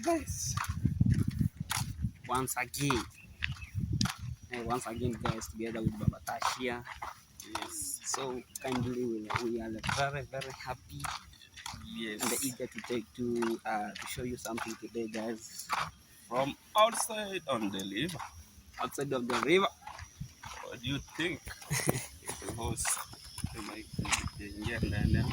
guys, once again guys, together with Baba Tashia. Yes, so kindly we are very happy, yes, and eager to show you something today guys, from outside on the river. Outside of the river. What do you think? The host ndani.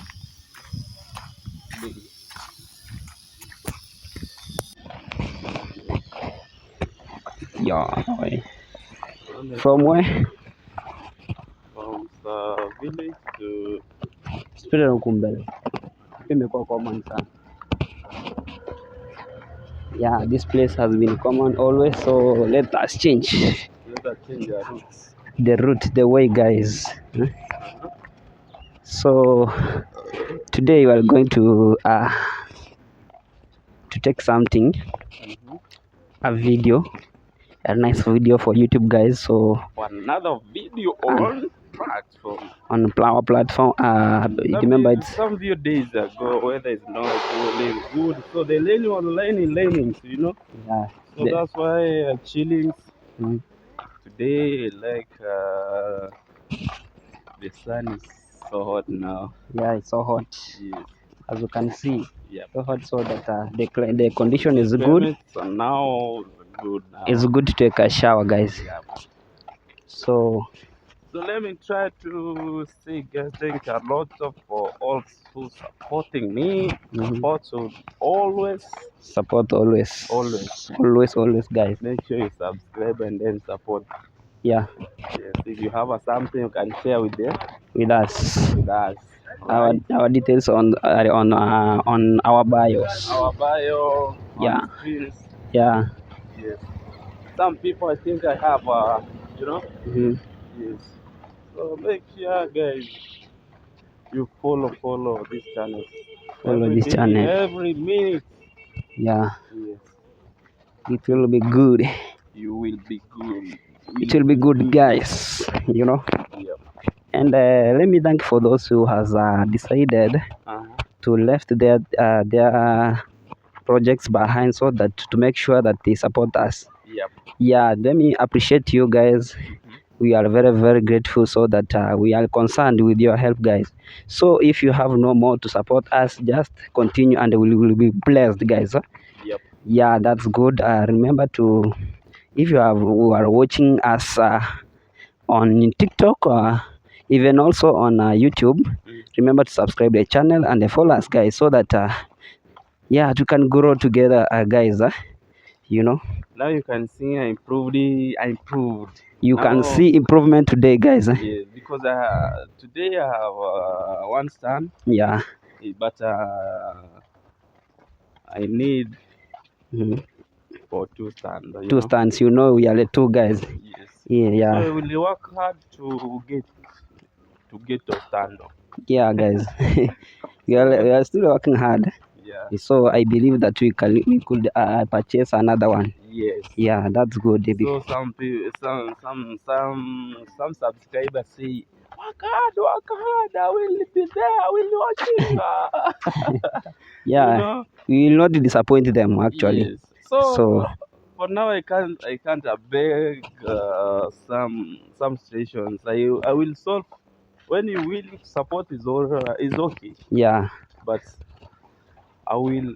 Yeah, from where? From the village to Spirit huku mbele imekuwa common sana. Yeah, this place has been common always, so let us change our routes. the route, the way guys. So today we are going to take something, a video, a nice video for YouTube guys. So another video on platform, on our platform. Remember it's some few days ago weather is not really good, so the learning online, you know. Yeah, so that's why chilling today. Like the sun is so hot now. Yeah, it's so hot. Yes. As you can see. Yeah. So hot, so that the condition is good. So now good. It's good to take a shower, guys. Yeah. So let me try to say, guys, thank a lot of for all who supporting me. Always support, always, guys. Make sure you subscribe and then support. Yeah. Yes, if you have something you can share with us. Right? Our details on our bios. Our bio. Yeah. Screens. Yeah. Yes. Some people I think I have you know. Yes. So make sure guys you follow this channel. Every minute. Yeah. Yes. It will be good. You will be good. It will be good, guys. You know. Yeah. And let me thank for those who has decided to left their projects behind, so that to make sure that they support us. Yep. Yeah, let me appreciate you guys. We are very grateful, so that we are concerned with your help, guys. So if you have no more to support us, just continue and we will be blessed, guys. Yep. Yeah, that's good. Remember to, if you are watching us on TikTok or even also on YouTube, remember to subscribe the channel and follow us, guys, so that yeah, we can grow together, guys. You know, now you can see I improved. You can see improvement today, guys. Yes, because today I have one stand. Yeah. But I need for two stands. Two stands. You know, we are the two guys. Yes. Yeah. So we will work hard to get to stand up. Yeah, guys. we are still working hard. Yeah. So I believe that we could purchase another one. Yes. Yeah, that's good. So some people, some subscribers say, work hard. I will be there. I will watch you. Yeah. You know? We will not disappoint them actually. Yes. So for now, I can't beg some situations. I will solve when you will support is okay. Yeah. But I will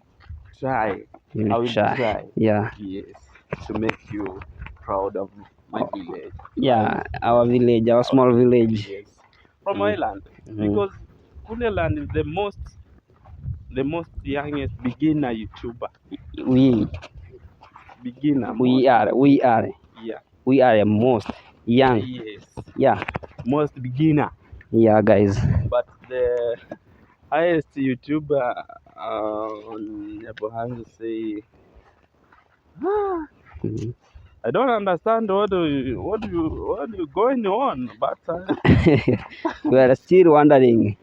try. Try. Yeah. Yes. To make you proud of my village. Yeah, our village, our small village. Yes. From my land, because Kuleland is the most youngest beginner YouTuber. We are. Yeah. We are the most young. Yes. Yeah. Most beginner. Yeah, guys. But the highest YouTuber on Yabohanga say, I don't understand what you going on, but we are still wondering.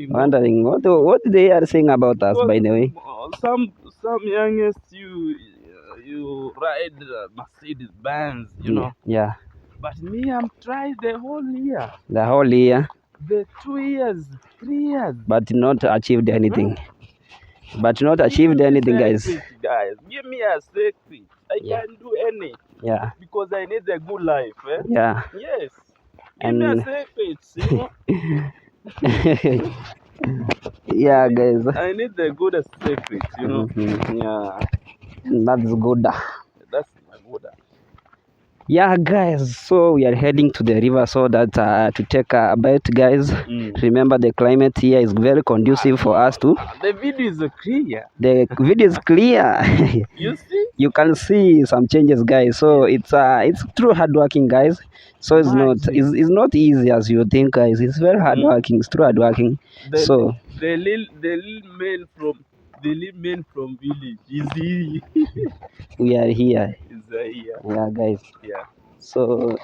Wondering what they are saying about us, by the way. Some youngest you ride Mercedes Benz, you know. Yeah. But me, I'm trying the whole year. The whole year. The 2 years, 3 years. But not achieved anything. but not achieved anything, guys. Guys, give me a secret. I Yeah. can do any. Yeah. Because I need a good life. Eh? Yeah. Yes. Give me a secret, you know. Yeah, guys. I need the good secret, you know. Yeah. That's good. That's my good. Yeah, guys, so we are heading to the river so that to take a bath, guys. Remember, the climate here is very conducive for us to. The video is clear. The video is clear. You see? You can see some changes, guys. So it's true hardworking, guys. So it's not easy as you think, guys. It's very hardworking. It's true hardworking. So the little man from village is here. We are here. Here. Yeah, guys. Yeah. So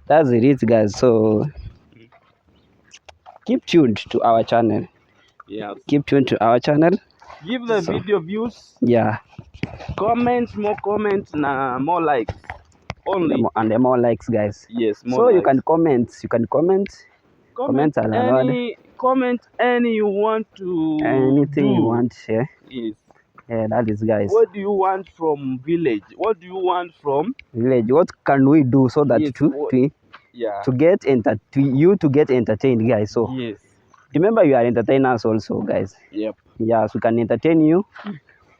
that's it, guys. So keep tuned to our channel. Yeah. Keep tuned to our channel. Give the video views. Yeah. More comments, more likes. Only. And more likes, guys. Yes. More so likes. you can comment. Comment any you want to. Anything you want. Yeah. Yes. Yeah, that is, guys. What do you want from village? What do you want from village? What can we do so that to get entertained, guys? So yes. Remember, you are entertainers also, guys. Yep. Yeah, so we can entertain you.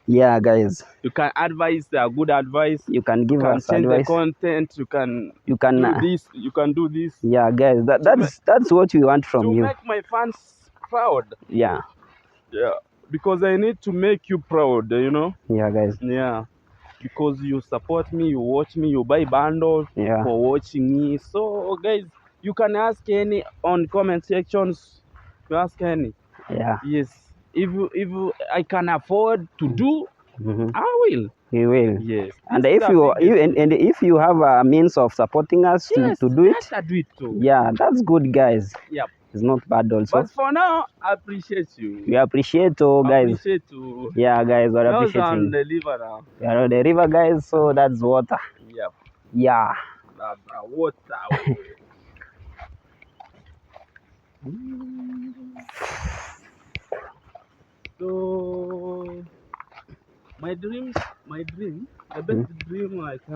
Yeah, guys. You can advise good advice. You can give us change advice. The content. You can do this. You can do this. Yeah, guys. That's what we want from you. To make my fans proud. Yeah. Yeah. Because I need to make you proud, you know. Yeah, guys. Yeah. Because you support me, you watch me, you buy bundles for watching me. So, guys, you can ask any on comment sections. You ask any. Yeah. Yes. If I can afford to do, I will. You will. Yes. And if you have a means of supporting us to do it, I do it too. Yeah, that's good, guys. Yep. It's not bad also. But for now, I appreciate you. We appreciate you, guys. Appreciate you. Yeah, guys, we're appreciating. On the river now. We are on the river, guys, so that's water. Yep. Yeah. That's water. So my dream, the best dream, like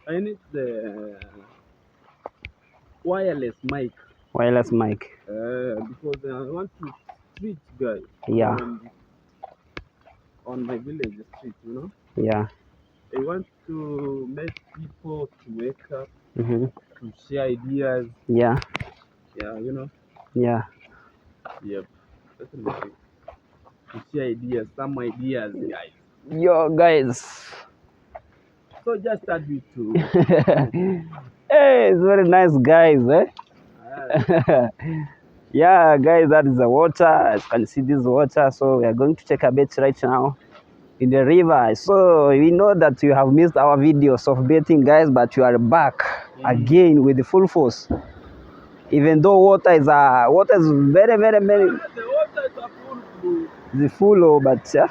I need the wireless mic. Wireless mic. Because I want to street guys. Yeah. On my village street, you know. Yeah. I want to make people to wake up, to share ideas. Yeah. Yeah, you know. Yeah. Yep. Definitely. To share ideas, some ideas, guys. Yo, guys. So just start with two. Hey, it's very nice, guys. Yeah, guys, that is the water. As you can see, this water. So we are going to take a bath right now in the river. So we know that you have missed our videos of bathing, guys, but you are back again with the full force. Even though water is very, very, very. The water is a full blue. It's full, but yeah.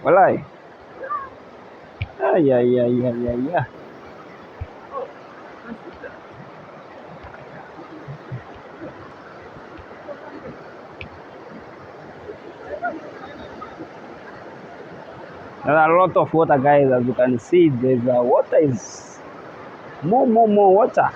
Walai. Yeah. There are a lot of water, guys. As you can see, there's water is more water.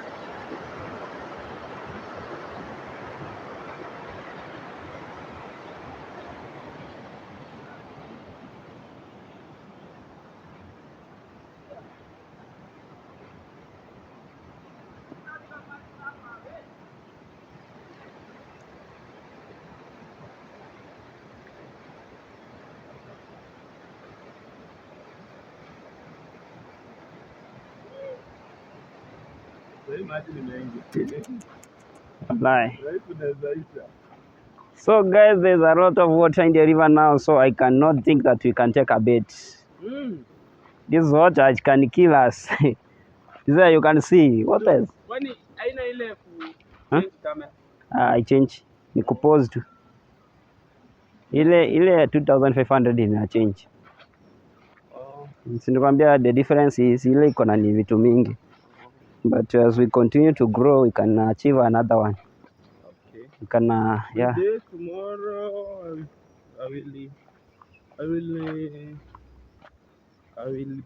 So guys, there's a lot of water in the river now, so I cannot think that we can take a bath. This water can kill us. There you can see what else. I change. Nikupose tu. Ile 2500 ina change. Sinikwambia the difference is ile iko na ni vitu mingi. But as we continue to grow, we can achieve another one. Okay. You can yeah. Today, tomorrow, I will, I will, I will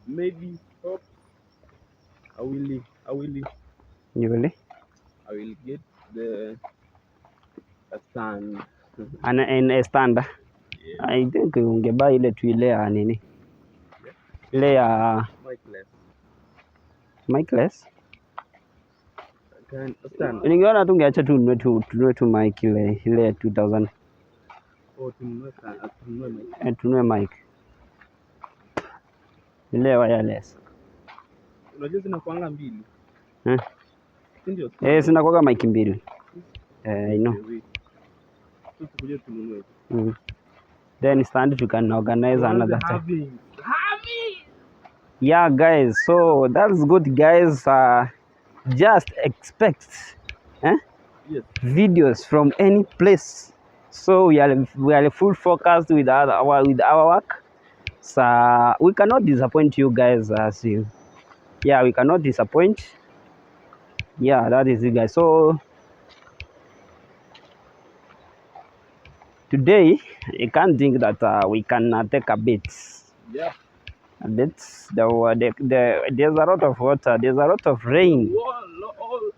maybe stop. I will, You really? I will get the a stand. And in a stand. Yeah, I think ungebuy ile tu ile ya nini? yeah. Ile ya Mikeless. Mikeless. Can stand. Ningeona tu ungeacha tu tununue tu mic ile ya 2000. Oh, tununue mic. Tununue mic. Ile wireless. Unajua zinakuanga mbili. Eh? Ndio. Sina kwa mic mbili. I know. Tukuje tununue. Then stand you can organize another time. Having. Yeah guys, so that's good guys. Just expect Yes. videos from any place. So we are full focused with our work. So we cannot disappoint you guys as you. Yeah, we cannot disappoint. Yeah, that is it guys. So today you can't think that we can take a bit. Yeah. A bit. There's a lot of water. There's a lot of rain.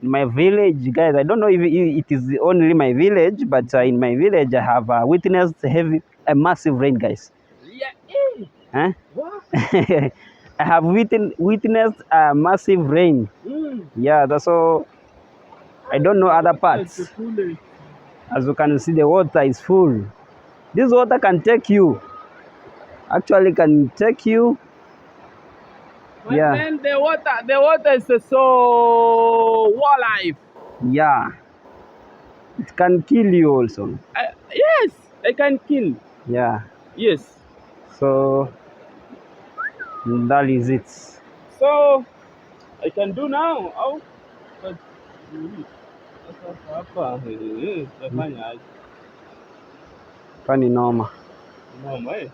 In my village, guys, I don't know if it is only my village, but in my village, I have witnessed a massive rain, guys. Yeah. Huh? What? I have witnessed a massive rain. Yeah, that's all. I don't know other parts. As you can see, the water is full. This water can take you. Actually, can take you. My friend, the water is so wildlife. Yeah. It can kill you also. Yes, I can kill. Yeah. Yes. So that is it. So I can do now. Oh, but hapa tafanya aje? Pani noma. Mama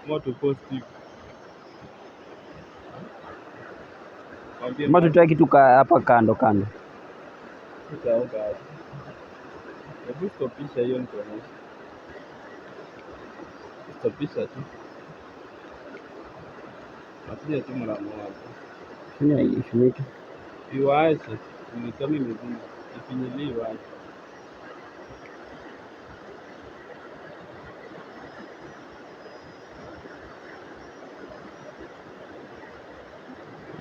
moto positive. Mbona tutoe kitu hapa kando kando. Hebu stopisha hiyo ndio. Stopisha tu. Atia tu mara moja. Fanya ifinike. Iwache. Ni kama imezima. Ifinyilie iwache.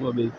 Uma vez.